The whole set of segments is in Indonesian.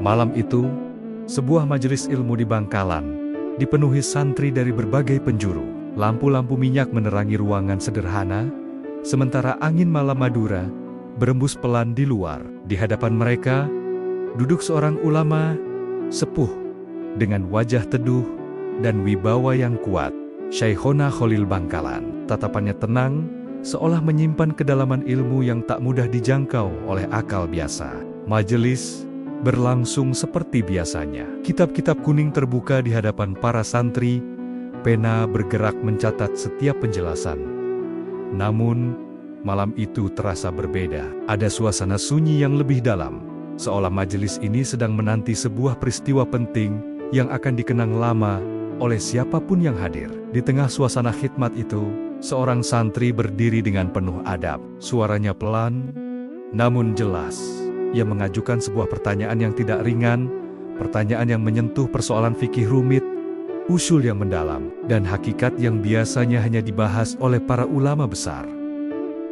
Malam itu, sebuah majelis ilmu di Bangkalan dipenuhi santri dari berbagai penjuru. Lampu-lampu minyak menerangi ruangan sederhana, sementara angin malam Madura berembus pelan di luar. Di hadapan mereka, duduk seorang ulama sepuh dengan wajah teduh dan wibawa yang kuat, Syekhona Khalil Bangkalan. Tatapannya tenang, seolah menyimpan kedalaman ilmu yang tak mudah dijangkau oleh akal biasa. Majelis berlangsung seperti biasanya. Kitab-kitab kuning terbuka di hadapan para santri, pena bergerak mencatat setiap penjelasan. Namun, malam itu terasa berbeda. Ada suasana sunyi yang lebih dalam, seolah majelis ini sedang menanti sebuah peristiwa penting yang akan dikenang lama oleh siapapun yang hadir. Di tengah suasana khidmat itu, seorang santri berdiri dengan penuh adab. Suaranya pelan, namun jelas. Ia mengajukan sebuah pertanyaan yang tidak ringan, pertanyaan yang menyentuh persoalan fikih rumit, usul yang mendalam, dan hakikat yang biasanya hanya dibahas oleh para ulama besar.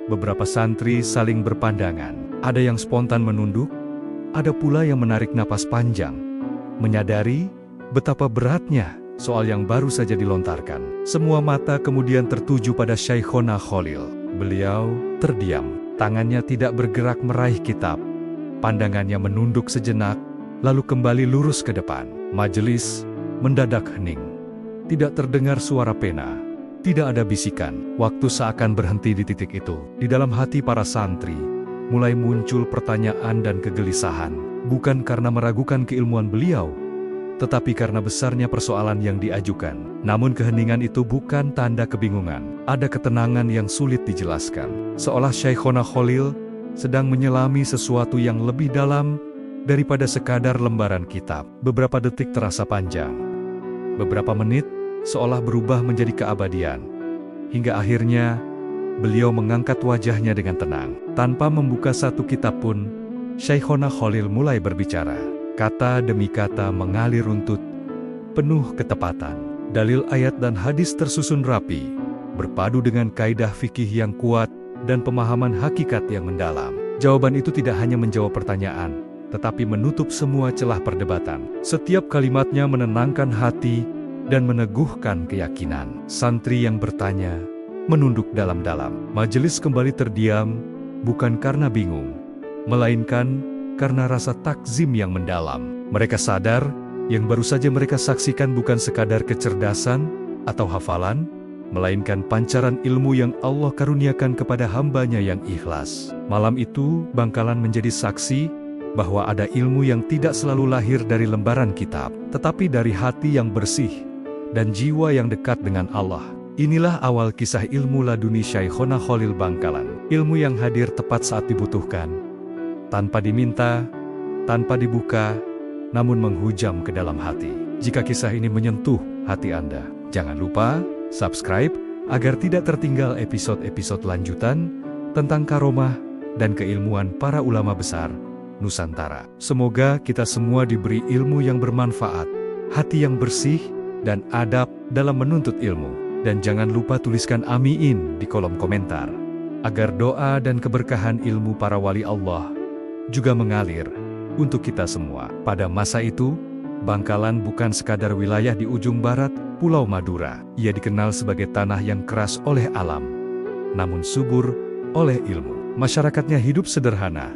Beberapa santri saling berpandangan, ada yang spontan menunduk, ada pula yang menarik napas panjang, menyadari betapa beratnya soal yang baru saja dilontarkan. Semua mata kemudian tertuju pada Syekhona Khalil. Beliau terdiam, tangannya tidak bergerak meraih kitab. Pandangannya menunduk sejenak, lalu kembali lurus ke depan. Majelis mendadak hening. Tidak terdengar suara pena, tidak ada bisikan. Waktu seakan berhenti di titik itu. Di dalam hati para santri, mulai muncul pertanyaan dan kegelisahan. Bukan karena meragukan keilmuan beliau, tetapi karena besarnya persoalan yang diajukan. Namun keheningan itu bukan tanda kebingungan. Ada ketenangan yang sulit dijelaskan. Seolah Syekhona Khalil sedang menyelami sesuatu yang lebih dalam daripada sekadar lembaran kitab. Beberapa detik terasa panjang. Beberapa menit seolah berubah menjadi keabadian. Hingga akhirnya, beliau mengangkat wajahnya dengan tenang. Tanpa membuka satu kitab pun, Syekhona Khalil mulai berbicara. Kata demi kata mengalir runtut, penuh ketepatan. Dalil ayat dan hadis tersusun rapi, berpadu dengan kaidah fikih yang kuat dan pemahaman hakikat yang mendalam. Jawaban itu tidak hanya menjawab pertanyaan, tetapi menutup semua celah perdebatan. Setiap kalimatnya menenangkan hati dan meneguhkan keyakinan. Santri yang bertanya menunduk dalam-dalam. Majelis kembali terdiam, bukan karena bingung, melainkan karena rasa takzim yang mendalam. Mereka sadar, yang baru saja mereka saksikan bukan sekadar kecerdasan atau hafalan, melainkan pancaran ilmu yang Allah karuniakan kepada hambanya yang ikhlas. Malam itu, Bangkalan menjadi saksi bahwa ada ilmu yang tidak selalu lahir dari lembaran kitab, tetapi dari hati yang bersih dan jiwa yang dekat dengan Allah. Inilah awal kisah ilmu laduni Syekhona Khalil Bangkalan. Ilmu yang hadir tepat saat dibutuhkan, tanpa diminta, tanpa dibuka, namun menghujam ke dalam hati. Jika kisah ini menyentuh hati Anda, jangan lupa subscribe agar tidak tertinggal episode-episode lanjutan tentang karomah dan keilmuan para ulama besar Nusantara. Semoga kita semua diberi ilmu yang bermanfaat, hati yang bersih, dan adab dalam menuntut ilmu. Dan jangan lupa tuliskan amin di kolom komentar, agar doa dan keberkahan ilmu para wali Allah juga mengalir untuk kita semua. Pada masa itu, Bangkalan bukan sekadar wilayah di ujung barat Pulau Madura. Ia dikenal sebagai tanah yang keras oleh alam, namun subur oleh ilmu. Masyarakatnya hidup sederhana,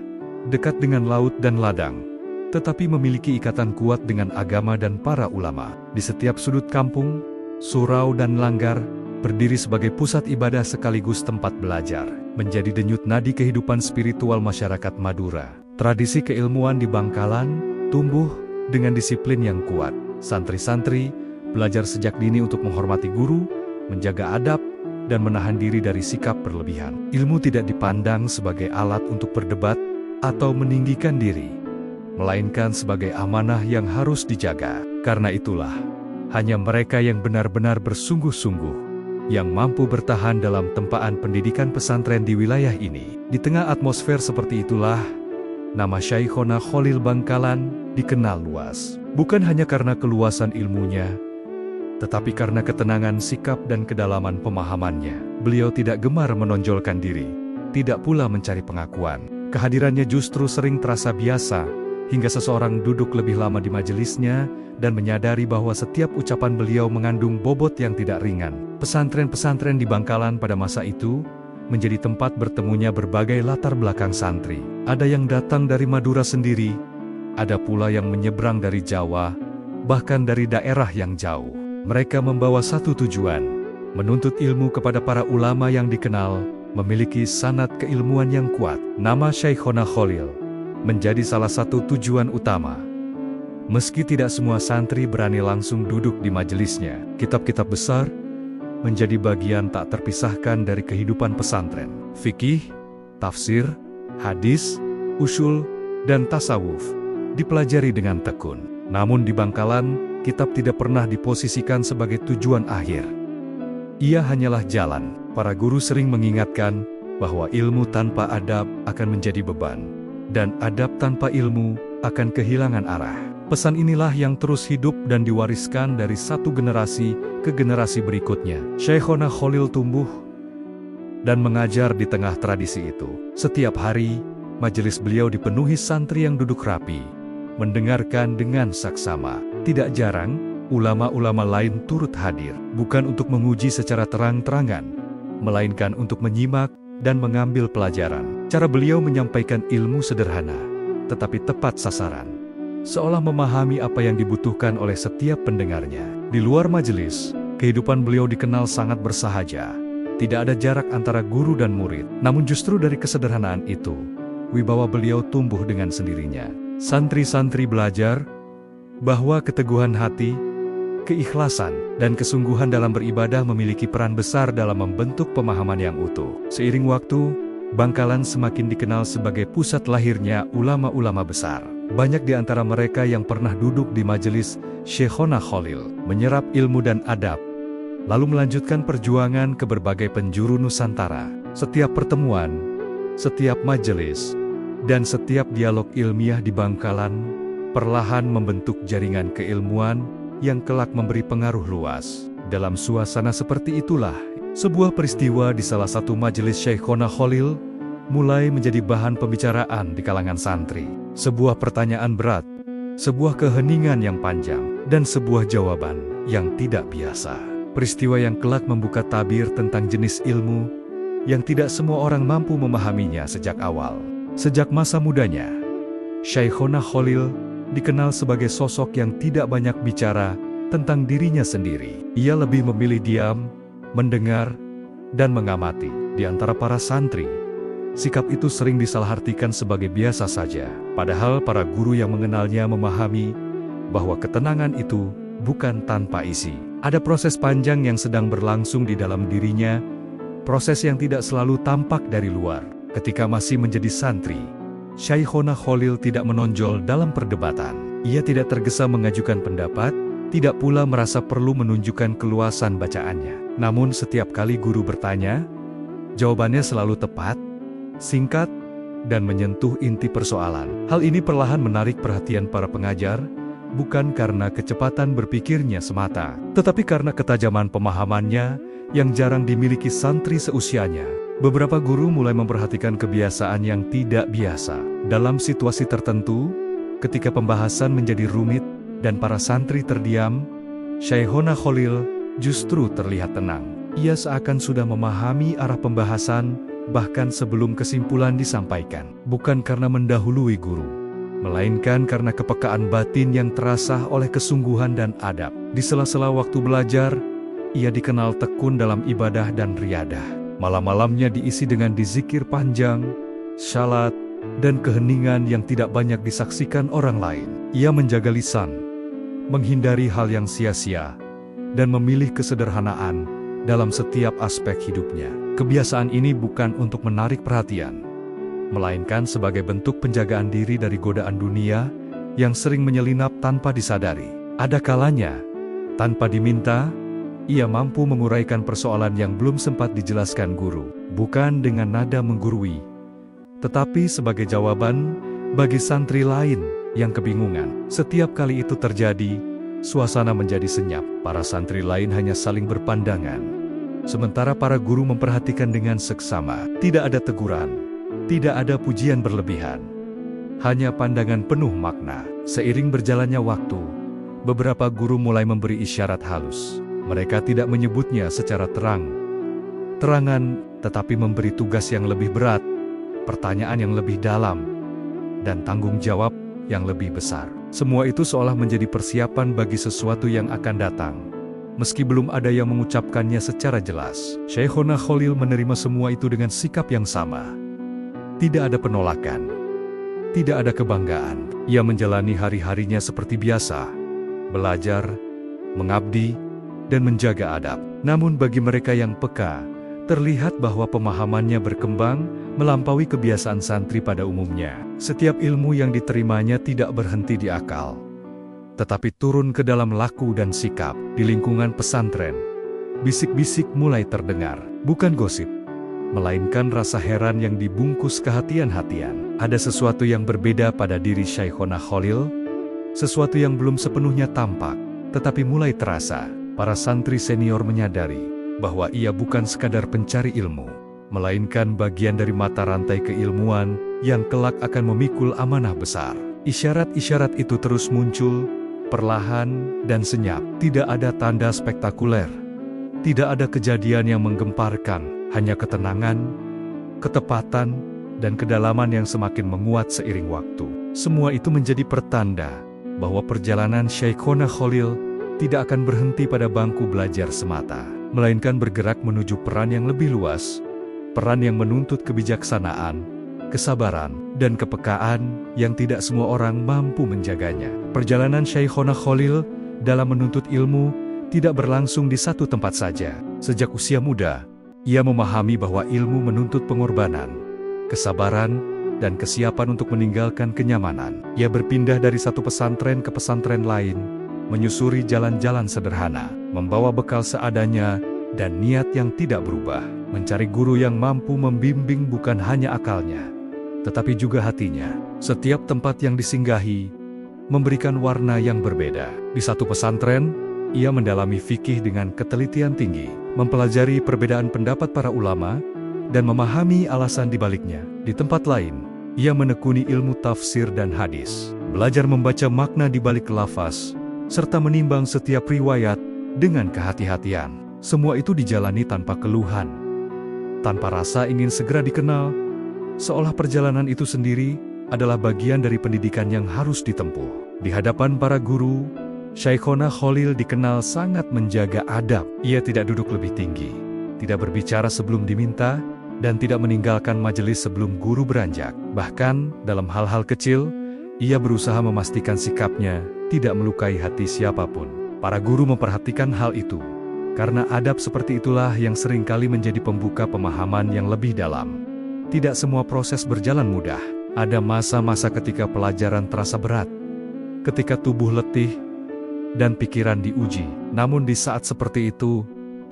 dekat dengan laut dan ladang, tetapi memiliki ikatan kuat dengan agama dan para ulama. Di setiap sudut kampung, surau dan langgar, berdiri sebagai pusat ibadah sekaligus tempat belajar, menjadi denyut nadi kehidupan spiritual masyarakat Madura. Tradisi keilmuan di Bangkalan tumbuh dengan disiplin yang kuat. Santri-santri belajar sejak dini untuk menghormati guru, menjaga adab, dan menahan diri dari sikap berlebihan. Ilmu tidak dipandang sebagai alat untuk berdebat atau meninggikan diri, melainkan sebagai amanah yang harus dijaga. Karena itulah, hanya mereka yang benar-benar bersungguh-sungguh yang mampu bertahan dalam tempaan pendidikan pesantren di wilayah ini. Di tengah atmosfer seperti itulah, nama Syekhona Khalil Bangkalan dikenal luas. Bukan hanya karena keluasan ilmunya, tetapi karena ketenangan sikap dan kedalaman pemahamannya. Beliau tidak gemar menonjolkan diri, tidak pula mencari pengakuan. Kehadirannya justru sering terasa biasa, hingga seseorang duduk lebih lama di majelisnya dan menyadari bahwa setiap ucapan beliau mengandung bobot yang tidak ringan. Pesantren-pesantren di Bangkalan pada masa itu menjadi tempat bertemunya berbagai latar belakang santri. Ada yang datang dari Madura sendiri, ada pula yang menyeberang dari Jawa, bahkan dari daerah yang jauh. Mereka membawa satu tujuan, menuntut ilmu kepada para ulama yang dikenal, memiliki sanad keilmuan yang kuat. Nama Syekhona Khalil menjadi salah satu tujuan utama. Meski tidak semua santri berani langsung duduk di majelisnya, kitab-kitab besar menjadi bagian tak terpisahkan dari kehidupan pesantren. Fikih, tafsir, hadis, usul, dan tasawuf dipelajari dengan tekun. Namun di Bangkalan, kitab tidak pernah diposisikan sebagai tujuan akhir. Ia hanyalah jalan. Para guru sering mengingatkan bahwa ilmu tanpa adab akan menjadi beban, dan adab tanpa ilmu akan kehilangan arah. Pesan inilah yang terus hidup dan diwariskan dari satu generasi ke generasi berikutnya. Syekhona Khalil tumbuh dan mengajar di tengah tradisi itu. Setiap hari, majelis beliau dipenuhi santri yang duduk rapi, mendengarkan dengan saksama. Tidak jarang, ulama-ulama lain turut hadir, bukan untuk menguji secara terang-terangan, melainkan untuk menyimak dan mengambil pelajaran. Cara beliau menyampaikan ilmu sederhana, tetapi tepat sasaran, seolah memahami apa yang dibutuhkan oleh setiap pendengarnya. Di luar majelis, kehidupan beliau dikenal sangat bersahaja. Tidak ada jarak antara guru dan murid. Namun justru dari kesederhanaan itu, wibawa beliau tumbuh dengan sendirinya. Santri-santri belajar bahwa keteguhan hati, keikhlasan, dan kesungguhan dalam beribadah memiliki peran besar dalam membentuk pemahaman yang utuh. Seiring waktu, Bangkalan semakin dikenal sebagai pusat lahirnya ulama-ulama besar. Banyak di antara mereka yang pernah duduk di majelis Syekhona Khalil, menyerap ilmu dan adab, lalu melanjutkan perjuangan ke berbagai penjuru Nusantara. Setiap pertemuan, setiap majelis, dan setiap dialog ilmiah di Bangkalan perlahan membentuk jaringan keilmuan yang kelak memberi pengaruh luas. Dalam suasana seperti itulah, sebuah peristiwa di salah satu majelis Syekhona Khalil mulai menjadi bahan pembicaraan di kalangan santri. Sebuah pertanyaan berat, sebuah keheningan yang panjang, dan sebuah jawaban yang tidak biasa. Peristiwa yang kelak membuka tabir tentang jenis ilmu yang tidak semua orang mampu memahaminya sejak awal. Sejak masa mudanya, Syekhona Khalil dikenal sebagai sosok yang tidak banyak bicara tentang dirinya sendiri. Ia lebih memilih diam, mendengar, dan mengamati. Di antara para santri, sikap itu sering disalahartikan sebagai biasa saja. Padahal para guru yang mengenalnya memahami bahwa ketenangan itu bukan tanpa isi. Ada proses panjang yang sedang berlangsung di dalam dirinya, proses yang tidak selalu tampak dari luar. Ketika masih menjadi santri, Syekhona Khalil tidak menonjol dalam perdebatan. Ia tidak tergesa mengajukan pendapat, tidak pula merasa perlu menunjukkan keluasan bacaannya. Namun setiap kali guru bertanya, jawabannya selalu tepat, singkat, dan menyentuh inti persoalan. Hal ini perlahan menarik perhatian para pengajar, bukan karena kecepatan berpikirnya semata, tetapi karena ketajaman pemahamannya yang jarang dimiliki santri seusianya. Beberapa guru mulai memperhatikan kebiasaan yang tidak biasa. Dalam situasi tertentu, ketika pembahasan menjadi rumit dan para santri terdiam, Syekhona Khalil justru terlihat tenang. Ia seakan sudah memahami arah pembahasan, bahkan sebelum kesimpulan disampaikan. Bukan karena mendahului guru, melainkan karena kepekaan batin yang terasah oleh kesungguhan dan adab. Di sela-sela waktu belajar, ia dikenal tekun dalam ibadah dan riyadah. Malam-malamnya diisi dengan dizikir panjang, syalat, dan keheningan yang tidak banyak disaksikan orang lain. Ia menjaga lisan, menghindari hal yang sia-sia, dan memilih kesederhanaan dalam setiap aspek hidupnya. Kebiasaan ini bukan untuk menarik perhatian, melainkan sebagai bentuk penjagaan diri dari godaan dunia yang sering menyelinap tanpa disadari. Ada kalanya, tanpa diminta, ia mampu menguraikan persoalan yang belum sempat dijelaskan guru, bukan dengan nada menggurui, tetapi sebagai jawaban bagi santri lain yang kebingungan. Setiap kali itu terjadi, suasana menjadi senyap. Para santri lain hanya saling berpandangan, sementara para guru memperhatikan dengan seksama. Tidak ada teguran, tidak ada pujian berlebihan, hanya pandangan penuh makna. Seiring berjalannya waktu, beberapa guru mulai memberi isyarat halus. Mereka tidak menyebutnya secara terangan, tetapi memberi tugas yang lebih berat, pertanyaan yang lebih dalam, dan tanggung jawab yang lebih besar. Semua itu seolah menjadi persiapan bagi sesuatu yang akan datang. Meski belum ada yang mengucapkannya secara jelas, Syekhona Khalil menerima semua itu dengan sikap yang sama. Tidak ada penolakan, tidak ada kebanggaan. Ia menjalani hari-harinya seperti biasa, belajar, mengabdi, dan menjaga adab. Namun bagi mereka yang peka, terlihat bahwa pemahamannya berkembang melampaui kebiasaan santri pada umumnya. Setiap ilmu yang diterimanya tidak berhenti di akal, tetapi turun ke dalam laku dan sikap. Di lingkungan pesantren, bisik-bisik mulai terdengar. Bukan gosip, melainkan rasa heran yang dibungkus kehati-hatian. Ada sesuatu yang berbeda pada diri Syekhona Khalil, sesuatu yang belum sepenuhnya tampak, tetapi mulai terasa. Para santri senior menyadari bahwa ia bukan sekadar pencari ilmu, melainkan bagian dari mata rantai keilmuan yang kelak akan memikul amanah besar. Isyarat-isyarat itu terus muncul, perlahan dan senyap. Tidak ada tanda spektakuler, tidak ada kejadian yang menggemparkan, hanya ketenangan, ketepatan, dan kedalaman yang semakin menguat seiring waktu. Semua itu menjadi pertanda bahwa perjalanan Syekhona Khalil tidak akan berhenti pada bangku belajar semata, melainkan bergerak menuju peran yang lebih luas, peran yang menuntut kebijaksanaan, kesabaran, dan kepekaan yang tidak semua orang mampu menjaganya. Perjalanan Syekhona Khalil dalam menuntut ilmu tidak berlangsung di satu tempat saja. Sejak usia muda, ia memahami bahwa ilmu menuntut pengorbanan, kesabaran, dan kesiapan untuk meninggalkan kenyamanan. Ia berpindah dari satu pesantren ke pesantren lain, menyusuri jalan-jalan sederhana, membawa bekal seadanya, dan niat yang tidak berubah. Mencari guru yang mampu membimbing bukan hanya akalnya, tetapi juga hatinya. Setiap tempat yang disinggahi memberikan warna yang berbeda. Di satu pesantren, ia mendalami fikih dengan ketelitian tinggi, mempelajari perbedaan pendapat para ulama, dan memahami alasan di baliknya. Di tempat lain, ia menekuni ilmu tafsir dan hadis, belajar membaca makna di balik lafaz, serta menimbang setiap riwayat dengan kehati-hatian. Semua itu dijalani tanpa keluhan, tanpa rasa ingin segera dikenal, seolah perjalanan itu sendiri adalah bagian dari pendidikan yang harus ditempuh. Di hadapan para guru, Syekhona Khalil dikenal sangat menjaga adab. Ia tidak duduk lebih tinggi, tidak berbicara sebelum diminta, dan tidak meninggalkan majelis sebelum guru beranjak. Bahkan, dalam hal-hal kecil, ia berusaha memastikan sikapnya tidak melukai hati siapapun. Para guru memperhatikan hal itu, karena adab seperti itulah yang seringkali menjadi pembuka pemahaman yang lebih dalam. Tidak semua proses berjalan mudah. Ada masa-masa ketika pelajaran terasa berat, ketika tubuh letih, dan pikiran diuji. Namun di saat seperti itu,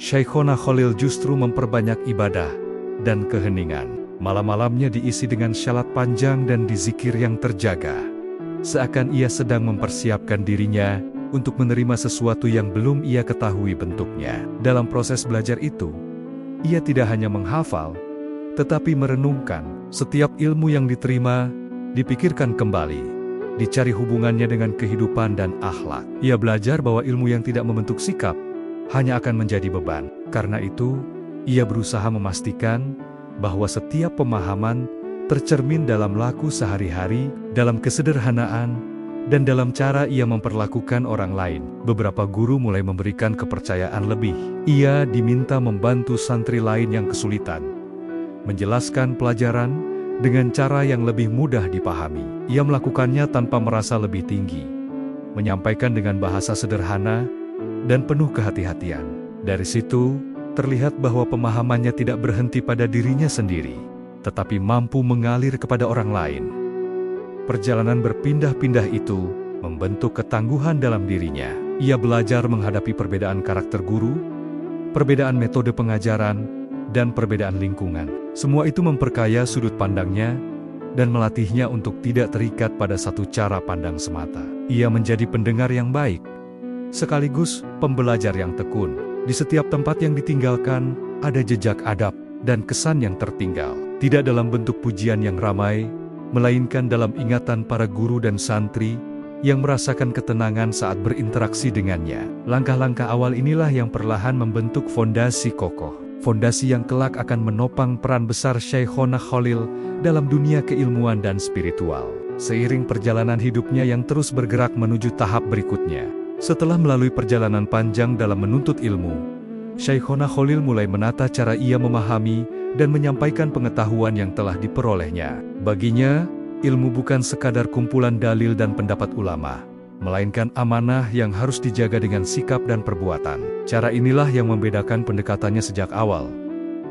Syekhona Khalil justru memperbanyak ibadah dan keheningan. Malam-malamnya diisi dengan syalat panjang dan dizikir yang terjaga, seakan ia sedang mempersiapkan dirinya untuk menerima sesuatu yang belum ia ketahui bentuknya. Dalam proses belajar itu, ia tidak hanya menghafal, tetapi merenungkan. Setiap ilmu yang diterima, dipikirkan kembali, dicari hubungannya dengan kehidupan dan akhlak. Ia belajar bahwa ilmu yang tidak membentuk sikap hanya akan menjadi beban. Karena itu, ia berusaha memastikan bahwa setiap pemahaman tercermin dalam laku sehari-hari, dalam kesederhanaan, dan dalam cara ia memperlakukan orang lain. Beberapa guru mulai memberikan kepercayaan lebih. Ia diminta membantu santri lain yang kesulitan, menjelaskan pelajaran dengan cara yang lebih mudah dipahami. Ia melakukannya tanpa merasa lebih tinggi, menyampaikan dengan bahasa sederhana dan penuh kehati-hatian. Dari situ, terlihat bahwa pemahamannya tidak berhenti pada dirinya sendiri, tetapi mampu mengalir kepada orang lain. Perjalanan berpindah-pindah itu membentuk ketangguhan dalam dirinya. Ia belajar menghadapi perbedaan karakter guru, perbedaan metode pengajaran, dan perbedaan lingkungan. Semua itu memperkaya sudut pandangnya dan melatihnya untuk tidak terikat pada satu cara pandang semata. Ia menjadi pendengar yang baik, sekaligus pembelajar yang tekun. Di setiap tempat yang ditinggalkan, ada jejak adab dan kesan yang tertinggal. Tidak dalam bentuk pujian yang ramai, melainkan dalam ingatan para guru dan santri yang merasakan ketenangan saat berinteraksi dengannya. Langkah-langkah awal inilah yang perlahan membentuk fondasi kokoh. Fondasi yang kelak akan menopang peran besar Syekhona Khalil dalam dunia keilmuan dan spiritual. Seiring perjalanan hidupnya yang terus bergerak menuju tahap berikutnya. Setelah melalui perjalanan panjang dalam menuntut ilmu, Syekhona Khalil mulai menata cara ia memahami dan menyampaikan pengetahuan yang telah diperolehnya. Baginya, ilmu bukan sekadar kumpulan dalil dan pendapat ulama, melainkan amanah yang harus dijaga dengan sikap dan perbuatan. Cara inilah yang membedakan pendekatannya sejak awal.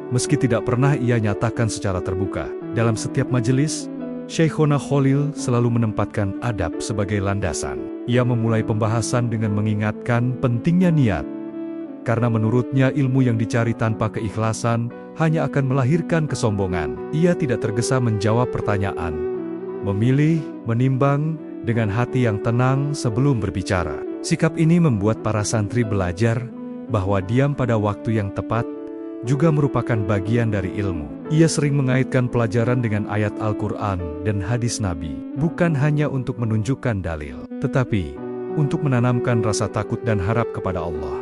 Meski tidak pernah ia nyatakan secara terbuka, dalam setiap majelis, Syekhona Khalil selalu menempatkan adab sebagai landasan. Ia memulai pembahasan dengan mengingatkan pentingnya niat, karena menurutnya ilmu yang dicari tanpa keikhlasan hanya akan melahirkan kesombongan. Ia tidak tergesa menjawab pertanyaan, memilih, menimbang, dengan hati yang tenang sebelum berbicara. Sikap ini membuat para santri belajar bahwa diam pada waktu yang tepat juga merupakan bagian dari ilmu. Ia sering mengaitkan pelajaran dengan ayat Al-Quran dan hadis Nabi, bukan hanya untuk menunjukkan dalil, tetapi untuk menanamkan rasa takut dan harap kepada Allah.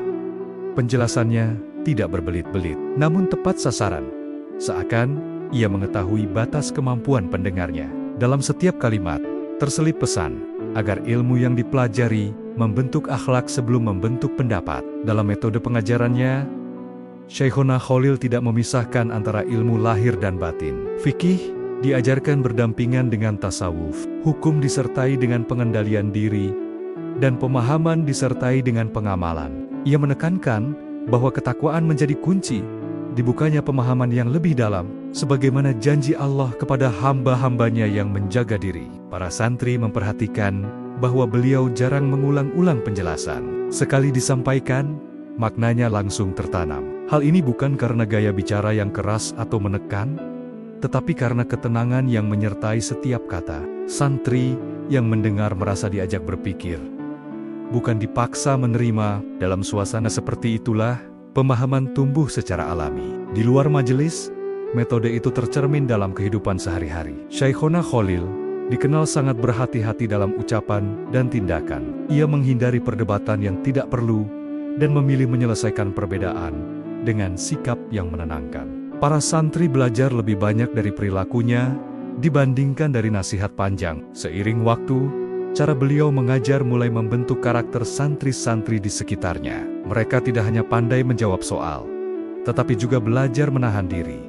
Penjelasannya tidak berbelit-belit, namun tepat sasaran. Seakan ia mengetahui batas kemampuan pendengarnya. Dalam setiap kalimat, terselip pesan agar ilmu yang dipelajari membentuk akhlak sebelum membentuk pendapat. Dalam metode pengajarannya, Syekhona Khalil tidak memisahkan antara ilmu lahir dan batin. Fikih diajarkan berdampingan dengan tasawuf, hukum disertai dengan pengendalian diri, dan pemahaman disertai dengan pengamalan. Ia menekankan bahwa ketakwaan menjadi kunci dibukanya pemahaman yang lebih dalam, sebagaimana janji Allah kepada hamba-hambanya yang menjaga diri. Para santri memperhatikan bahwa beliau jarang mengulang-ulang penjelasan. Sekali disampaikan, maknanya langsung tertanam. Hal ini bukan karena gaya bicara yang keras atau menekan, tetapi karena ketenangan yang menyertai setiap kata. Santri yang mendengar merasa diajak berpikir, bukan dipaksa menerima. Dalam suasana seperti itulah pemahaman tumbuh secara alami. Di luar majelis, metode itu tercermin dalam kehidupan sehari-hari. Syekhona Khalil dikenal sangat berhati-hati dalam ucapan dan tindakan. Ia menghindari perdebatan yang tidak perlu dan memilih menyelesaikan perbedaan dengan sikap yang menenangkan. Para santri belajar lebih banyak dari perilakunya dibandingkan dari nasihat panjang. Seiring waktu, cara beliau mengajar mulai membentuk karakter santri-santri di sekitarnya. Mereka tidak hanya pandai menjawab soal, tetapi juga belajar menahan diri,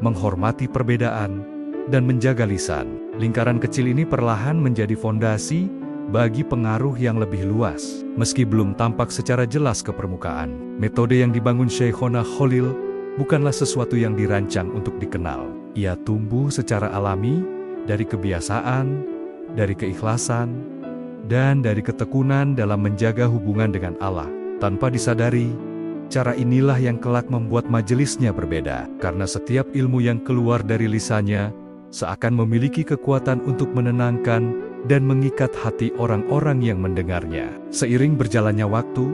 menghormati perbedaan, dan menjaga lisan. Lingkaran kecil ini perlahan menjadi fondasi bagi pengaruh yang lebih luas. Meski belum tampak secara jelas ke permukaan, metode yang dibangun Syekhona Khalil bukanlah sesuatu yang dirancang untuk dikenal. Ia tumbuh secara alami dari kebiasaan, dari keikhlasan, dan dari ketekunan dalam menjaga hubungan dengan Allah. Tanpa disadari, cara inilah yang kelak membuat majelisnya berbeda, karena setiap ilmu yang keluar dari lisannya seakan memiliki kekuatan untuk menenangkan dan mengikat hati orang-orang yang mendengarnya. Seiring berjalannya waktu,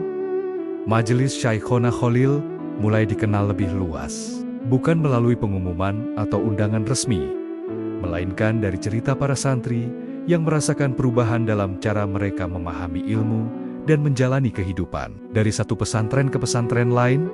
majelis Syekhona Khalil mulai dikenal lebih luas, bukan melalui pengumuman atau undangan resmi, melainkan dari cerita para santri yang merasakan perubahan dalam cara mereka memahami ilmu dan menjalani kehidupan. Dari satu pesantren ke pesantren lain,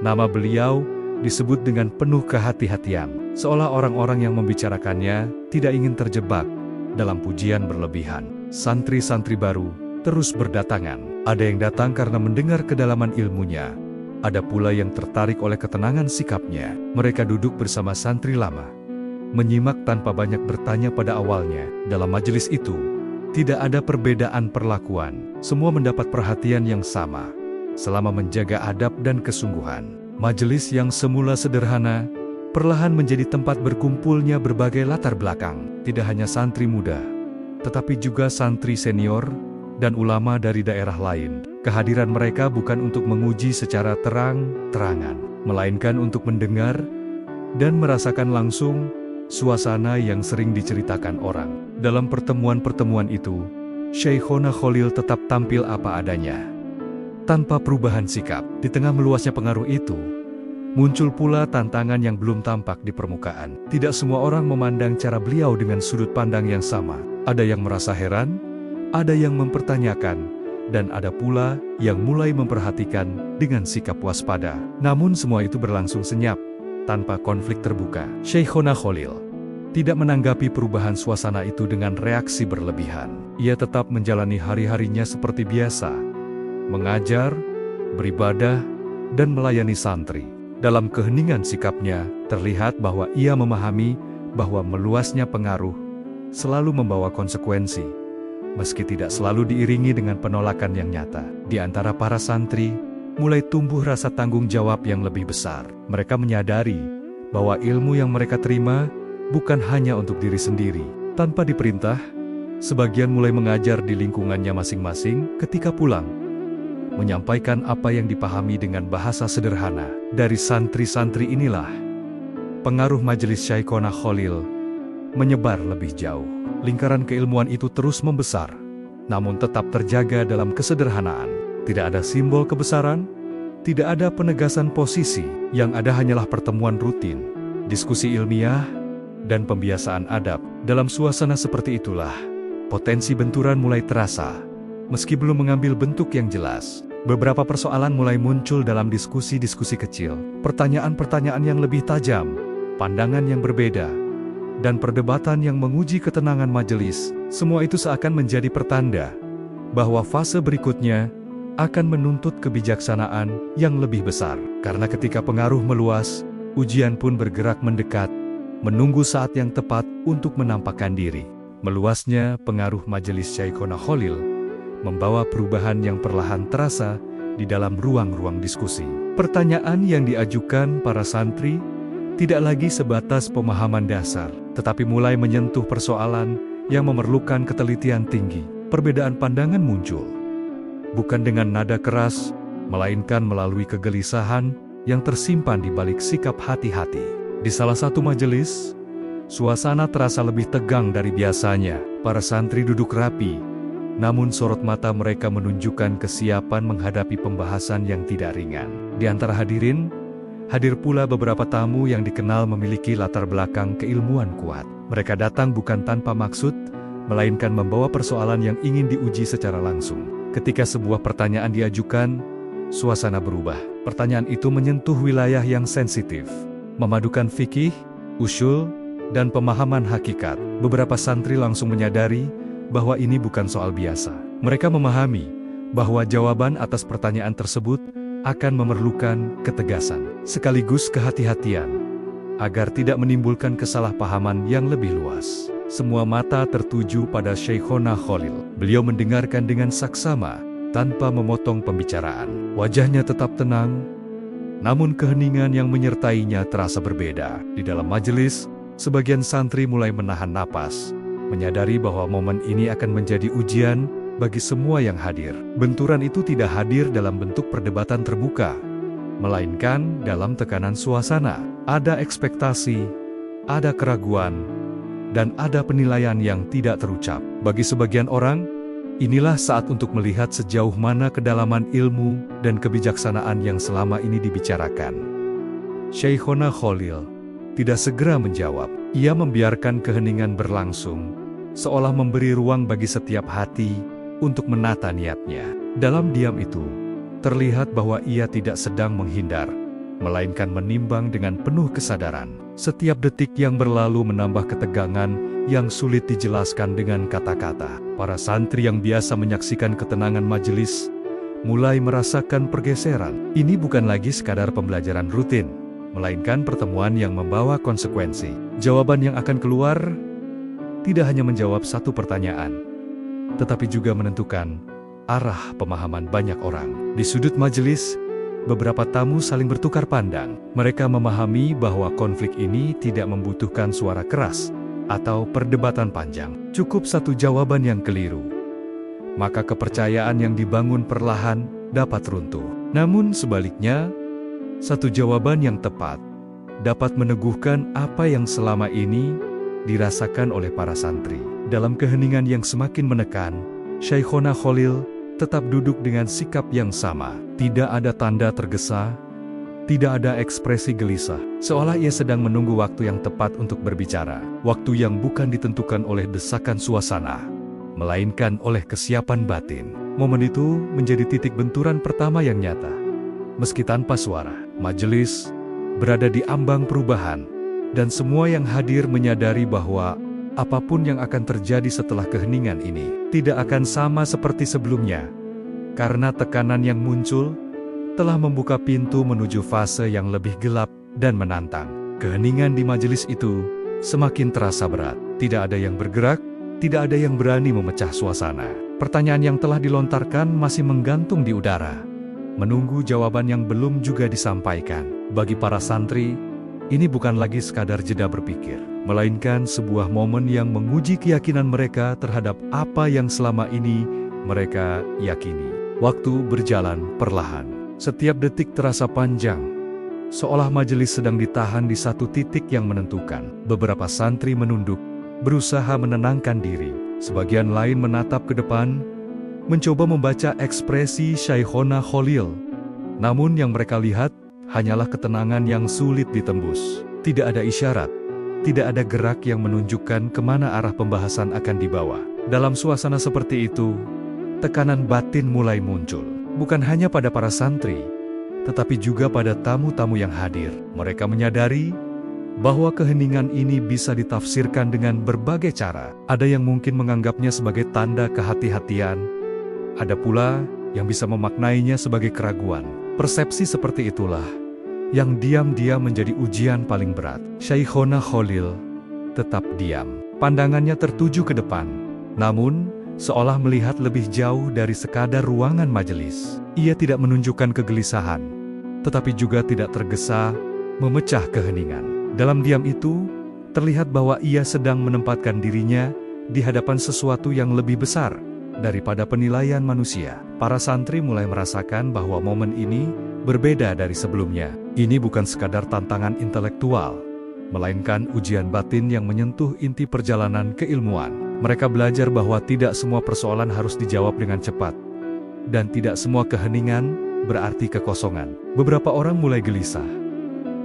nama beliau disebut dengan penuh kehati-hatian, seolah orang-orang yang membicarakannya tidak ingin terjebak dalam pujian berlebihan. Santri-santri baru terus berdatangan. Ada yang datang karena mendengar kedalaman ilmunya, ada pula yang tertarik oleh ketenangan sikapnya. Mereka duduk bersama santri lama, menyimak tanpa banyak bertanya pada awalnya. Dalam majelis itu, tidak ada perbedaan perlakuan. Semua mendapat perhatian yang sama, selama menjaga adab dan kesungguhan. Majelis yang semula sederhana, perlahan menjadi tempat berkumpulnya berbagai latar belakang. Tidak hanya santri muda, tetapi juga santri senior dan ulama dari daerah lain. Kehadiran mereka bukan untuk menguji secara terang-terangan, melainkan untuk mendengar dan merasakan langsung suasana yang sering diceritakan orang. Dalam pertemuan-pertemuan itu, Syekhona Khalil tetap tampil apa adanya, tanpa perubahan sikap. Di tengah meluasnya pengaruh itu, Muncul pula tantangan yang belum tampak di permukaan. Tidak semua orang memandang cara beliau dengan sudut pandang yang sama. Ada yang merasa heran, ada yang mempertanyakan, dan ada pula yang mulai memperhatikan dengan sikap waspada. Namun semua itu berlangsung senyap, tanpa konflik terbuka. Syekhona Khalil tidak menanggapi perubahan suasana itu dengan reaksi berlebihan. Ia tetap menjalani hari-harinya seperti biasa, mengajar, beribadah, dan melayani santri. Dalam keheningan sikapnya, terlihat bahwa ia memahami bahwa meluasnya pengaruh selalu membawa konsekuensi, meski tidak selalu diiringi dengan penolakan yang nyata. Di antara para santri, mulai tumbuh rasa tanggung jawab yang lebih besar. Mereka menyadari bahwa ilmu yang mereka terima bukan hanya untuk diri sendiri. Tanpa diperintah, sebagian mulai mengajar di lingkungannya masing-masing. Ketika pulang, menyampaikan apa yang dipahami dengan bahasa sederhana. Dari santri-santri inilah, pengaruh majelis Syekhona Khalil menyebar lebih jauh. Lingkaran keilmuan itu terus membesar, namun tetap terjaga dalam kesederhanaan. Tidak ada simbol kebesaran, tidak ada penegasan posisi, yang ada hanyalah pertemuan rutin, diskusi ilmiah, dan pembiasaan adab. Dalam suasana seperti itulah, potensi benturan mulai terasa, meski belum mengambil bentuk yang jelas. Beberapa persoalan mulai muncul dalam diskusi-diskusi kecil. Pertanyaan-pertanyaan yang lebih tajam, pandangan yang berbeda, dan perdebatan yang menguji ketenangan majelis. Semua itu seakan menjadi pertanda bahwa fase berikutnya akan menuntut kebijaksanaan yang lebih besar. Karena ketika pengaruh meluas, ujian pun bergerak mendekat, menunggu saat yang tepat untuk menampakkan diri. Meluasnya pengaruh majelis Syekhona Khalil membawa perubahan yang perlahan terasa di dalam ruang-ruang diskusi. Pertanyaan yang diajukan para santri tidak lagi sebatas pemahaman dasar, tetapi mulai menyentuh persoalan yang memerlukan ketelitian tinggi. Perbedaan pandangan muncul, bukan dengan nada keras, melainkan melalui kegelisahan yang tersimpan di balik sikap hati-hati. Di salah satu majelis, suasana terasa lebih tegang dari biasanya. Para santri duduk rapi, namun sorot mata mereka menunjukkan kesiapan menghadapi pembahasan yang tidak ringan. Di antara hadirin, hadir pula beberapa tamu yang dikenal memiliki latar belakang keilmuan kuat. Mereka datang bukan tanpa maksud, melainkan membawa persoalan yang ingin diuji secara langsung. Ketika sebuah pertanyaan diajukan, suasana berubah. Pertanyaan itu menyentuh wilayah yang sensitif, memadukan fikih, usul, dan pemahaman hakikat. Beberapa santri langsung menyadari bahwa ini bukan soal biasa. Mereka memahami bahwa jawaban atas pertanyaan tersebut akan memerlukan ketegasan, sekaligus kehati-hatian, agar tidak menimbulkan kesalahpahaman yang lebih luas. Semua mata tertuju pada Syekhona Khalil. Beliau mendengarkan dengan saksama, tanpa memotong pembicaraan. Wajahnya tetap tenang, namun keheningan yang menyertainya terasa berbeda. Di dalam majelis, sebagian santri mulai menahan napas, menyadari bahwa momen ini akan menjadi ujian bagi semua yang hadir. Benturan itu tidak hadir dalam bentuk perdebatan terbuka, melainkan dalam tekanan suasana. Ada ekspektasi, ada keraguan, dan ada penilaian yang tidak terucap. Bagi sebagian orang, inilah saat untuk melihat sejauh mana kedalaman ilmu dan kebijaksanaan yang selama ini dibicarakan. Syekhona Khalil tidak segera menjawab. Ia membiarkan keheningan berlangsung, seolah memberi ruang bagi setiap hati untuk menata niatnya. Dalam diam itu, terlihat bahwa ia tidak sedang menghindar, melainkan menimbang dengan penuh kesadaran. Setiap detik yang berlalu menambah ketegangan yang sulit dijelaskan dengan kata-kata. Para santri yang biasa menyaksikan ketenangan majelis mulai merasakan pergeseran. Ini bukan lagi sekadar pembelajaran rutin, melainkan pertemuan yang membawa konsekuensi. Jawaban yang akan keluar tidak hanya menjawab satu pertanyaan, tetapi juga menentukan arah pemahaman banyak orang. Di sudut majelis, beberapa tamu saling bertukar pandang. Mereka memahami bahwa konflik ini tidak membutuhkan suara keras atau perdebatan panjang. Cukup satu jawaban yang keliru, maka kepercayaan yang dibangun perlahan dapat runtuh. Namun sebaliknya, satu jawaban yang tepat dapat meneguhkan apa yang selama ini dirasakan oleh para santri. Dalam keheningan yang semakin menekan, Syekhona Khalil tetap duduk dengan sikap yang sama. Tidak ada tanda tergesa, Tidak ada ekspresi gelisah, seolah ia sedang menunggu waktu yang tepat untuk berbicara. Waktu yang bukan ditentukan oleh desakan suasana, melainkan oleh kesiapan batin. Momen itu menjadi titik benturan pertama yang nyata. Meski tanpa suara, majelis berada di ambang perubahan, dan semua yang hadir menyadari bahwa apapun yang akan terjadi setelah keheningan ini tidak akan sama seperti sebelumnya, karena tekanan yang muncul telah membuka pintu menuju fase yang lebih gelap dan menantang. Keheningan di majelis itu semakin terasa berat. Tidak ada yang bergerak, tidak ada yang berani memecah suasana. Pertanyaan yang telah dilontarkan masih menggantung di udara, menunggu jawaban yang belum juga disampaikan. Bagi para santri, ini bukan lagi sekadar jeda berpikir, melainkan sebuah momen yang menguji keyakinan mereka terhadap apa yang selama ini mereka yakini. Waktu berjalan perlahan. Setiap detik terasa panjang, seolah majelis sedang ditahan di satu titik yang menentukan. Beberapa santri menunduk, berusaha menenangkan diri. Sebagian lain menatap ke depan, mencoba membaca ekspresi Syaikhona Khalil. Namun yang mereka lihat hanyalah ketenangan yang sulit ditembus. Tidak ada isyarat, tidak ada gerak yang menunjukkan kemana arah pembahasan akan dibawa. Dalam suasana seperti itu, tekanan batin mulai muncul. Bukan hanya pada para santri, tetapi juga pada tamu-tamu yang hadir. Mereka menyadari bahwa keheningan ini bisa ditafsirkan dengan berbagai cara. Ada yang mungkin menganggapnya sebagai tanda kehati-hatian, ada pula yang bisa memaknainya sebagai keraguan. Persepsi seperti itulah yang diam-diam menjadi ujian paling berat. Syaikhona Khalil tetap diam. Pandangannya tertuju ke depan, namun seolah melihat lebih jauh dari sekadar ruangan majelis. Ia tidak menunjukkan kegelisahan, tetapi juga tidak tergesa memecah keheningan. Dalam diam itu, terlihat bahwa ia sedang menempatkan dirinya di hadapan sesuatu yang lebih besar daripada penilaian manusia. Para santri mulai merasakan bahwa momen ini berbeda dari sebelumnya. Ini bukan sekadar tantangan intelektual, melainkan ujian batin yang menyentuh inti perjalanan keilmuan. Mereka belajar bahwa tidak semua persoalan harus dijawab dengan cepat, dan tidak semua keheningan berarti kekosongan. Beberapa orang mulai gelisah.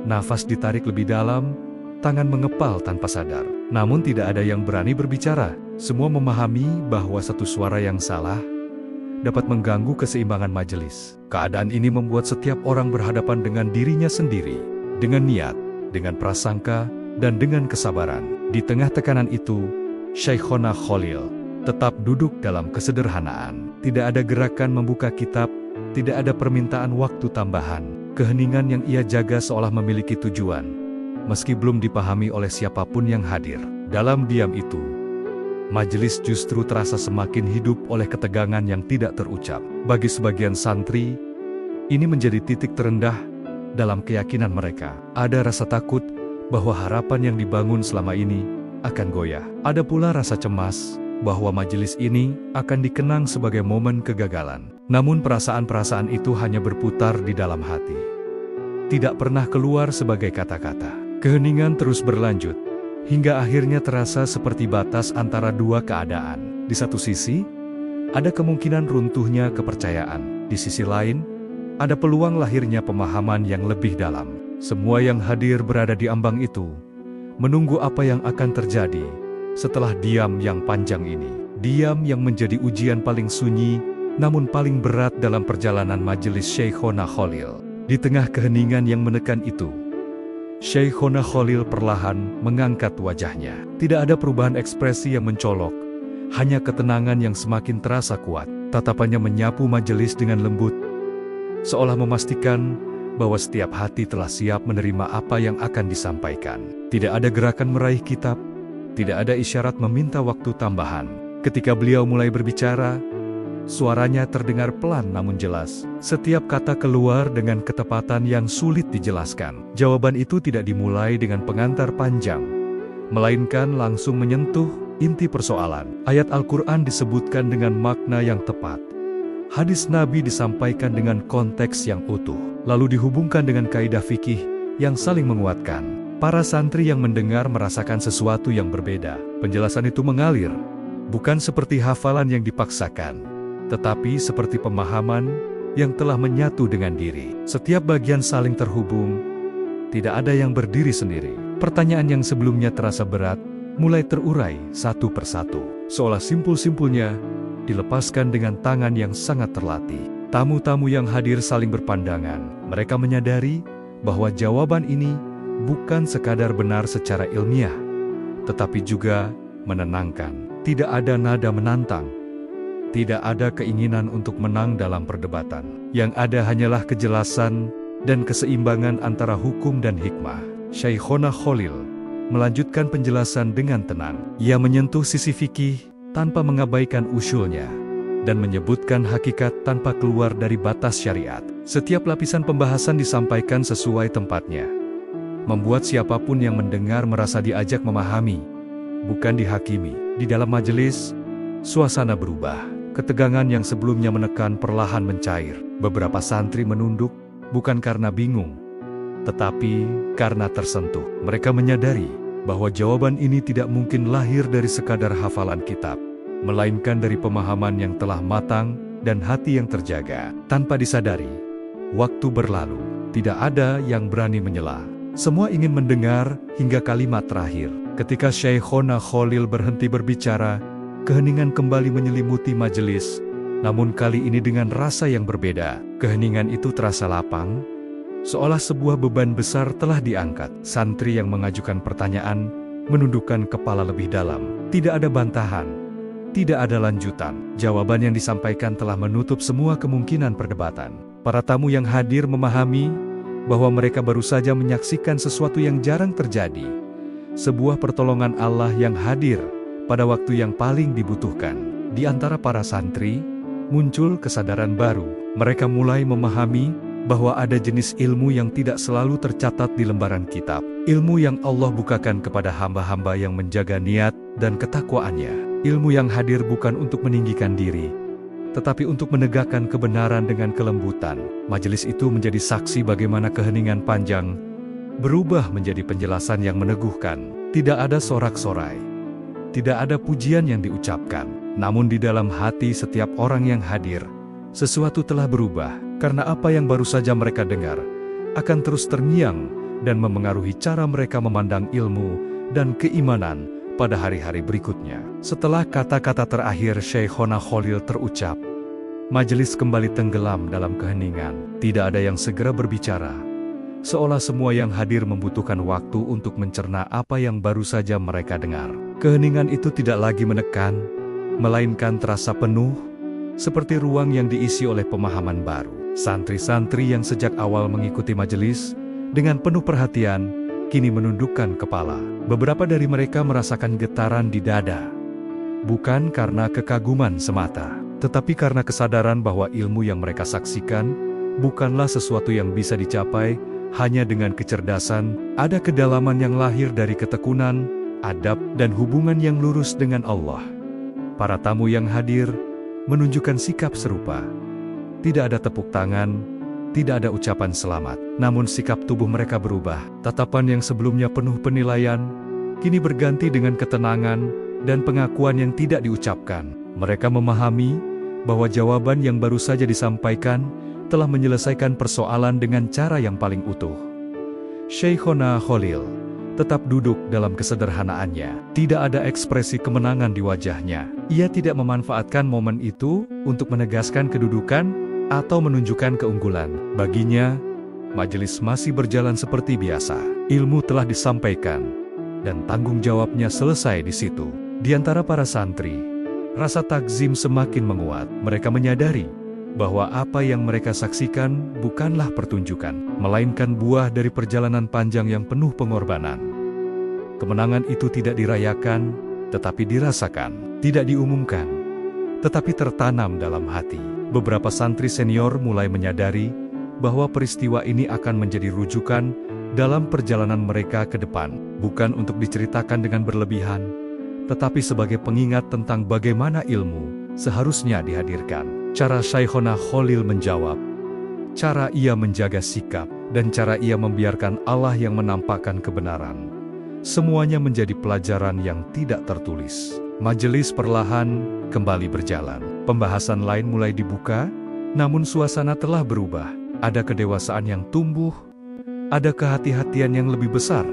Nafas ditarik lebih dalam, tangan mengepal tanpa sadar. Namun tidak ada yang berani berbicara. Semua memahami bahwa satu suara yang salah dapat mengganggu keseimbangan majelis. Keadaan ini membuat setiap orang berhadapan dengan dirinya sendiri, dengan niat, dengan prasangka, dan dengan kesabaran. Di tengah tekanan itu, Syaikhona Khalil tetap duduk dalam kesederhanaan. Tidak ada gerakan membuka kitab, tidak ada permintaan waktu tambahan. Keheningan yang ia jaga seolah memiliki tujuan, meski belum dipahami oleh siapapun yang hadir. Dalam diam itu, majelis justru terasa semakin hidup oleh ketegangan yang tidak terucap. Bagi sebagian santri, ini menjadi titik terendah dalam keyakinan mereka. Ada rasa takut bahwa harapan yang dibangun selama ini akan goyah. Ada pula rasa cemas bahwa majelis ini akan dikenang sebagai momen kegagalan. Namun perasaan-perasaan itu hanya berputar di dalam hati, tidak pernah keluar sebagai kata-kata. Keheningan terus berlanjut, hingga akhirnya terasa seperti batas antara dua keadaan. Di satu sisi, ada kemungkinan runtuhnya kepercayaan. Di sisi lain, ada peluang lahirnya pemahaman yang lebih dalam. Semua yang hadir berada di ambang itu, menunggu apa yang akan terjadi setelah diam yang panjang ini. Diam yang menjadi ujian paling sunyi, namun paling berat dalam perjalanan majelis Syaikhona Khalil. Di tengah keheningan yang menekan itu, Syaikhona Khalil perlahan mengangkat wajahnya. Tidak ada perubahan ekspresi yang mencolok, hanya ketenangan yang semakin terasa kuat. Tatapannya menyapu majelis dengan lembut, seolah memastikan bahwa setiap hati telah siap menerima apa yang akan disampaikan. Tidak ada gerakan meraih kitab, tidak ada isyarat meminta waktu tambahan. Ketika beliau mulai berbicara, suaranya terdengar pelan namun jelas. Setiap kata keluar dengan ketepatan yang sulit dijelaskan. Jawaban itu tidak dimulai dengan pengantar panjang, melainkan langsung menyentuh inti persoalan. Ayat Al-Quran disebutkan dengan makna yang tepat. Hadis Nabi disampaikan dengan konteks yang utuh, lalu dihubungkan dengan kaidah fikih yang saling menguatkan. Para santri yang mendengar merasakan sesuatu yang berbeda. Penjelasan itu mengalir, bukan seperti hafalan yang dipaksakan, tetapi seperti pemahaman yang telah menyatu dengan diri. Setiap bagian saling terhubung, tidak ada yang berdiri sendiri. Pertanyaan yang sebelumnya terasa berat, mulai terurai satu persatu. Seolah simpul-simpulnya dilepaskan dengan tangan yang sangat terlatih. Tamu-tamu yang hadir saling berpandangan. Mereka menyadari bahwa jawaban ini bukan sekadar benar secara ilmiah, tetapi juga menenangkan. Tidak ada nada menantang. Tidak ada keinginan untuk menang dalam perdebatan. Yang ada hanyalah kejelasan dan keseimbangan antara hukum dan hikmah. Syaikhona Khalil melanjutkan penjelasan dengan tenang. Ia menyentuh sisi fikih tanpa mengabaikan usulnya, dan menyebutkan hakikat tanpa keluar dari batas syariat. Setiap lapisan pembahasan disampaikan sesuai tempatnya, membuat siapapun yang mendengar merasa diajak memahami, bukan dihakimi. Di dalam majelis, suasana berubah. Ketegangan yang sebelumnya menekan perlahan mencair. Beberapa santri menunduk, bukan karena bingung, tetapi karena tersentuh. Mereka menyadari bahwa jawaban ini tidak mungkin lahir dari sekadar hafalan kitab, melainkan dari pemahaman yang telah matang dan hati yang terjaga. Tanpa disadari, waktu berlalu. Tidak ada yang berani menyela. Semua ingin mendengar hingga kalimat terakhir. Ketika Syaikhona Khalil berhenti berbicara, keheningan kembali menyelimuti majelis. Namun kali ini dengan rasa yang berbeda. Keheningan itu terasa lapang, seolah sebuah beban besar telah diangkat. Santri yang mengajukan pertanyaan menundukkan kepala lebih dalam. Tidak ada bantahan, tidak ada lanjutan. Jawaban yang disampaikan telah menutup semua kemungkinan perdebatan. Para tamu yang hadir memahami bahwa mereka baru saja menyaksikan sesuatu yang jarang terjadi. Sebuah pertolongan Allah yang hadir pada waktu yang paling dibutuhkan. Di antara para santri, muncul kesadaran baru. Mereka mulai memahami bahwa ada jenis ilmu yang tidak selalu tercatat di lembaran kitab. Ilmu yang Allah bukakan kepada hamba-hamba yang menjaga niat dan ketakwaannya. Ilmu yang hadir bukan untuk meninggikan diri, tetapi untuk menegakkan kebenaran dengan kelembutan. Majelis itu menjadi saksi bagaimana keheningan panjang berubah menjadi penjelasan yang meneguhkan. Tidak ada sorak-sorai, tidak ada pujian yang diucapkan. Namun di dalam hati setiap orang yang hadir, sesuatu telah berubah. Karena apa yang baru saja mereka dengar akan terus terngiang dan memengaruhi cara mereka memandang ilmu dan keimanan pada hari-hari berikutnya. Setelah kata-kata terakhir Syaikhona Khalil terucap, majelis kembali tenggelam dalam keheningan. Tidak ada yang segera berbicara, seolah semua yang hadir membutuhkan waktu untuk mencerna apa yang baru saja mereka dengar. Keheningan itu tidak lagi menekan, melainkan terasa penuh, seperti ruang yang diisi oleh pemahaman baru. Santri-santri yang sejak awal mengikuti majelis dengan penuh perhatian, kini menundukkan kepala. Beberapa dari mereka merasakan getaran di dada, bukan karena kekaguman semata, tetapi karena kesadaran bahwa ilmu yang mereka saksikan bukanlah sesuatu yang bisa dicapai hanya dengan kecerdasan. Ada kedalaman yang lahir dari ketekunan, adab, dan hubungan yang lurus dengan Allah. Para tamu yang hadir menunjukkan sikap serupa. Tidak ada tepuk tangan, tidak ada ucapan selamat. Namun sikap tubuh mereka berubah. Tatapan yang sebelumnya penuh penilaian, kini berganti dengan ketenangan dan pengakuan yang tidak diucapkan. Mereka memahami bahwa jawaban yang baru saja disampaikan telah menyelesaikan persoalan dengan cara yang paling utuh. Syaikhona Khalil tetap duduk dalam kesederhanaannya. Tidak ada ekspresi kemenangan di wajahnya. Ia tidak memanfaatkan momen itu untuk menegaskan kedudukan atau menunjukkan keunggulan. Baginya, majelis masih berjalan seperti biasa. Ilmu telah disampaikan, dan tanggung jawabnya selesai di situ. Di antara para santri, rasa takzim semakin menguat. Mereka menyadari bahwa apa yang mereka saksikan bukanlah pertunjukan, melainkan buah dari perjalanan panjang yang penuh pengorbanan. Kemenangan itu tidak dirayakan, tetapi dirasakan. Tidak diumumkan, tetapi tertanam dalam hati. Beberapa santri senior mulai menyadari bahwa peristiwa ini akan menjadi rujukan dalam perjalanan mereka ke depan. Bukan untuk diceritakan dengan berlebihan, tetapi sebagai pengingat tentang bagaimana ilmu seharusnya dihadirkan. Cara Syaikhona Khalil menjawab, cara ia menjaga sikap, dan cara ia membiarkan Allah yang menampakkan kebenaran. Semuanya menjadi pelajaran yang tidak tertulis. Majelis perlahan kembali berjalan. Pembahasan lain mulai dibuka, Namun suasana telah berubah. Ada kedewasaan yang tumbuh, ada kehati-hatian yang lebih besar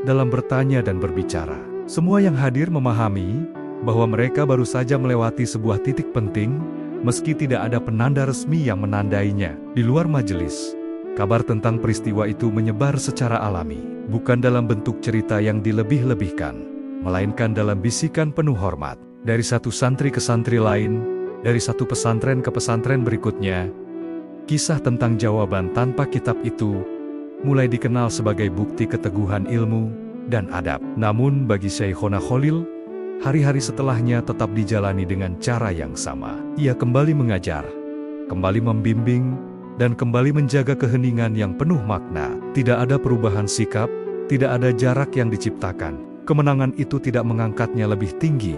dalam bertanya dan berbicara. Semua yang hadir memahami bahwa mereka baru saja melewati sebuah titik penting, meski tidak ada penanda resmi yang menandainya. Di luar majelis, kabar tentang peristiwa itu menyebar secara alami, bukan dalam bentuk cerita yang dilebih-lebihkan, melainkan dalam bisikan penuh hormat. Dari satu santri ke santri lain, dari satu pesantren ke pesantren berikutnya, kisah tentang jawaban tanpa kitab itu mulai dikenal sebagai bukti keteguhan ilmu dan adab. Namun bagi Syekhona Khalil, hari-hari setelahnya tetap dijalani dengan cara yang sama. Ia kembali mengajar, kembali membimbing, dan kembali menjaga keheningan yang penuh makna. Tidak ada perubahan sikap, tidak ada jarak yang diciptakan. Kemenangan itu tidak mengangkatnya lebih tinggi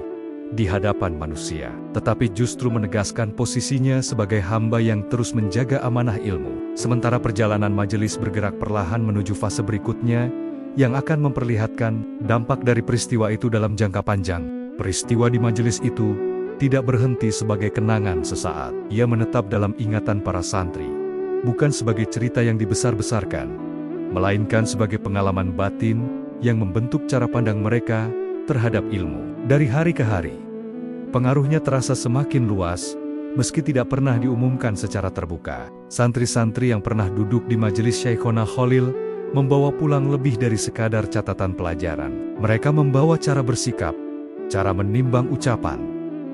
di hadapan manusia, tetapi justru menegaskan posisinya sebagai hamba yang terus menjaga amanah ilmu. Sementara perjalanan majelis bergerak perlahan menuju fase berikutnya, yang akan memperlihatkan dampak dari peristiwa itu dalam jangka panjang. Peristiwa di majelis itu tidak berhenti sebagai kenangan sesaat. Ia menetap dalam ingatan para santri, bukan sebagai cerita yang dibesar-besarkan, melainkan sebagai pengalaman batin yang membentuk cara pandang mereka terhadap ilmu. Dari hari ke hari, pengaruhnya terasa semakin luas, meski tidak pernah diumumkan secara terbuka. Santri-santri yang pernah duduk di majelis Syekhona Khalil membawa pulang lebih dari sekadar catatan pelajaran. Mereka membawa cara bersikap, cara menimbang ucapan,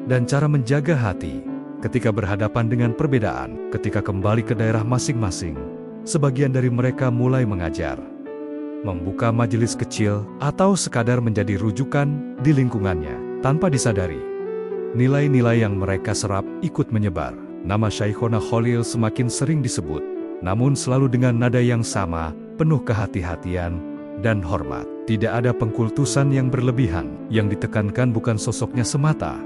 dan cara menjaga hati ketika berhadapan dengan perbedaan. Ketika kembali ke daerah masing-masing, sebagian dari mereka mulai mengajar, membuka majelis kecil, atau sekadar menjadi rujukan di lingkungannya. Tanpa disadari, nilai-nilai yang mereka serap ikut menyebar. Nama Syekhona Khalil semakin sering disebut, namun selalu dengan nada yang sama, penuh kehati-hatian dan hormat. Tidak ada pengkultusan yang berlebihan. Yang ditekankan bukan sosoknya semata,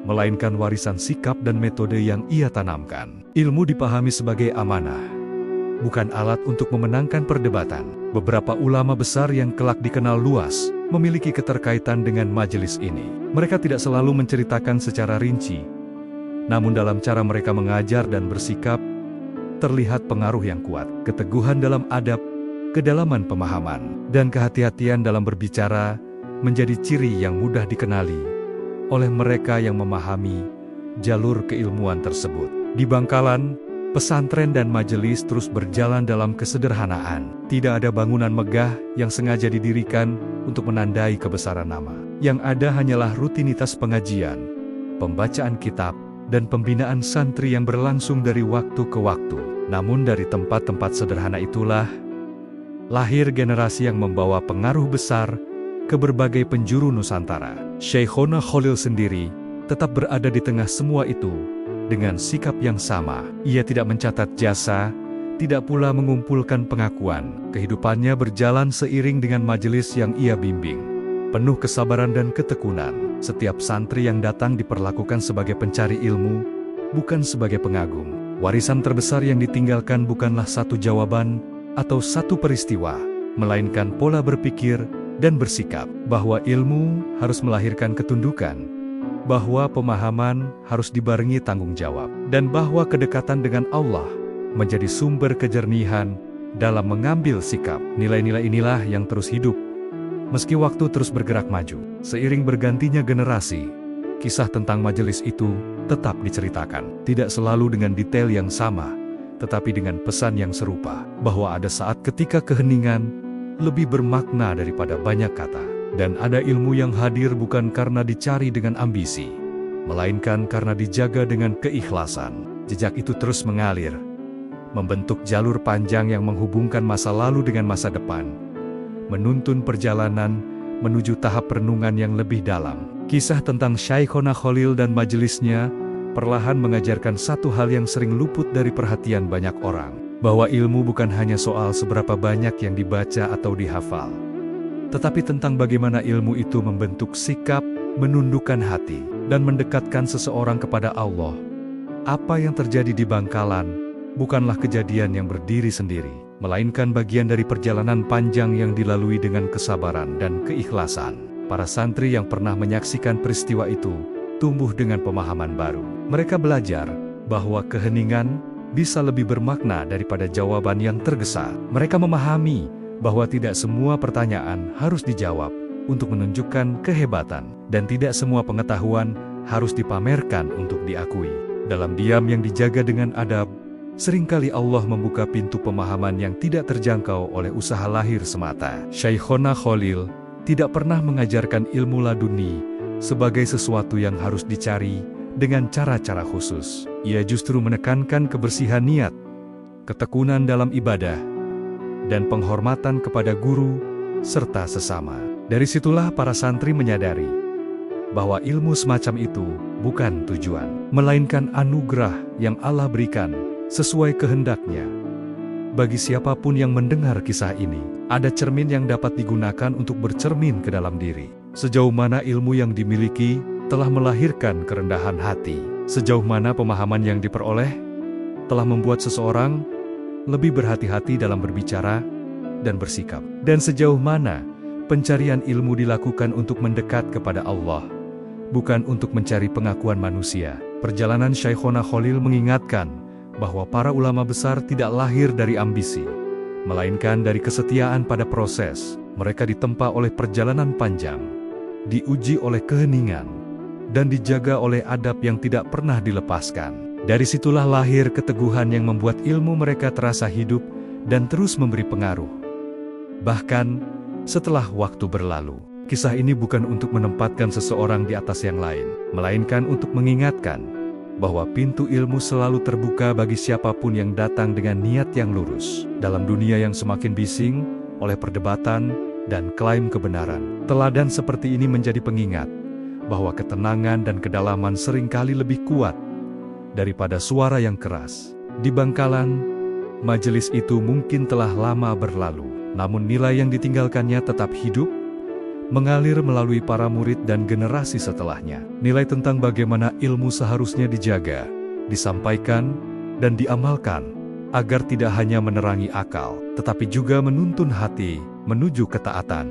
melainkan warisan sikap dan metode yang ia tanamkan. Ilmu dipahami sebagai amanah, bukan alat untuk memenangkan perdebatan. Beberapa ulama besar yang kelak dikenal luas memiliki keterkaitan dengan majelis ini. Mereka tidak selalu menceritakan secara rinci, namun dalam cara mereka mengajar dan bersikap, terlihat pengaruh yang kuat. Keteguhan dalam adab, kedalaman pemahaman, dan kehati-hatian dalam berbicara menjadi ciri yang mudah dikenali oleh mereka yang memahami jalur keilmuan tersebut. Di Bangkalan, pesantren dan majelis terus berjalan dalam kesederhanaan. Tidak ada bangunan megah yang sengaja didirikan untuk menandai kebesaran nama. Yang ada hanyalah rutinitas pengajian, pembacaan kitab, dan pembinaan santri yang berlangsung dari waktu ke waktu. Namun dari tempat-tempat sederhana itulah lahir generasi yang membawa pengaruh besar ke berbagai penjuru Nusantara. Syekhona Khalil sendiri tetap berada di tengah semua itu dengan sikap yang sama. Ia tidak mencatat jasa, tidak pula mengumpulkan pengakuan. Kehidupannya berjalan seiring dengan majelis yang ia bimbing, penuh kesabaran dan ketekunan. Setiap santri yang datang diperlakukan sebagai pencari ilmu, bukan sebagai pengagum. Warisan terbesar yang ditinggalkan bukanlah satu jawaban atau satu peristiwa, melainkan pola berpikir dan bersikap, bahwa ilmu harus melahirkan ketundukan, bahwa pemahaman harus dibarengi tanggung jawab, dan bahwa kedekatan dengan Allah menjadi sumber kejernihan dalam mengambil sikap. Nilai-nilai inilah yang terus hidup meski waktu terus bergerak maju. Seiring bergantinya generasi, kisah tentang majelis itu tetap diceritakan, tidak selalu dengan detail yang sama, tetapi dengan pesan yang serupa, bahwa ada saat ketika keheningan lebih bermakna daripada banyak kata. Dan ada ilmu yang hadir bukan karena dicari dengan ambisi, melainkan karena dijaga dengan keikhlasan. Jejak itu terus mengalir, membentuk jalur panjang yang menghubungkan masa lalu dengan masa depan, menuntun perjalanan menuju tahap renungan yang lebih dalam. Kisah tentang Syekhona Khalil dan majelisnya perlahan mengajarkan satu hal yang sering luput dari perhatian banyak orang, bahwa ilmu bukan hanya soal seberapa banyak yang dibaca atau dihafal, tetapi tentang bagaimana ilmu itu membentuk sikap, menundukkan hati, dan mendekatkan seseorang kepada Allah. Apa yang terjadi di Bangkalan bukanlah kejadian yang berdiri sendiri, melainkan bagian dari perjalanan panjang yang dilalui dengan kesabaran dan keikhlasan. Para santri yang pernah menyaksikan peristiwa itu tumbuh dengan pemahaman baru. Mereka belajar bahwa keheningan bisa lebih bermakna daripada jawaban yang tergesa. Mereka memahami bahwa tidak semua pertanyaan harus dijawab untuk menunjukkan kehebatan, dan tidak semua pengetahuan harus dipamerkan untuk diakui. Dalam diam yang dijaga dengan adab, seringkali Allah membuka pintu pemahaman yang tidak terjangkau oleh usaha lahir semata. Syekhona Khalil tidak pernah mengajarkan ilmu laduni sebagai sesuatu yang harus dicari dengan cara-cara khusus. Ia justru menekankan kebersihan niat, ketekunan dalam ibadah, dan penghormatan kepada guru serta sesama. Dari situlah para santri menyadari bahwa ilmu semacam itu bukan tujuan, melainkan anugerah yang Allah berikan sesuai kehendaknya. Bagi siapapun yang mendengar kisah ini, ada cermin yang dapat digunakan untuk bercermin ke dalam diri. Sejauh mana ilmu yang dimiliki telah melahirkan kerendahan hati, sejauh mana pemahaman yang diperoleh telah membuat seseorang lebih berhati-hati dalam berbicara dan bersikap, dan sejauh mana pencarian ilmu dilakukan untuk mendekat kepada Allah, bukan untuk mencari pengakuan manusia. Perjalanan Syekhona Khalil mengingatkan bahwa para ulama besar tidak lahir dari ambisi, melainkan dari kesetiaan pada proses. Mereka ditempa oleh perjalanan panjang, diuji oleh keheningan, dan dijaga oleh adab yang tidak pernah dilepaskan. Dari situlah lahir keteguhan yang membuat ilmu mereka terasa hidup dan terus memberi pengaruh. Bahkan, setelah waktu berlalu, kisah ini bukan untuk menempatkan seseorang di atas yang lain, melainkan untuk mengingatkan bahwa pintu ilmu selalu terbuka bagi siapapun yang datang dengan niat yang lurus. Dalam dunia yang semakin bising oleh perdebatan dan klaim kebenaran, teladan seperti ini menjadi pengingat bahwa ketenangan dan kedalaman seringkali lebih kuat daripada suara yang keras. Di Bangkalan, majelis itu mungkin telah lama berlalu, namun nilai yang ditinggalkannya tetap hidup, mengalir melalui para murid dan generasi setelahnya. Nilai tentang bagaimana ilmu seharusnya dijaga, disampaikan, dan diamalkan, agar tidak hanya menerangi akal, tetapi juga menuntun hati menuju ketaatan.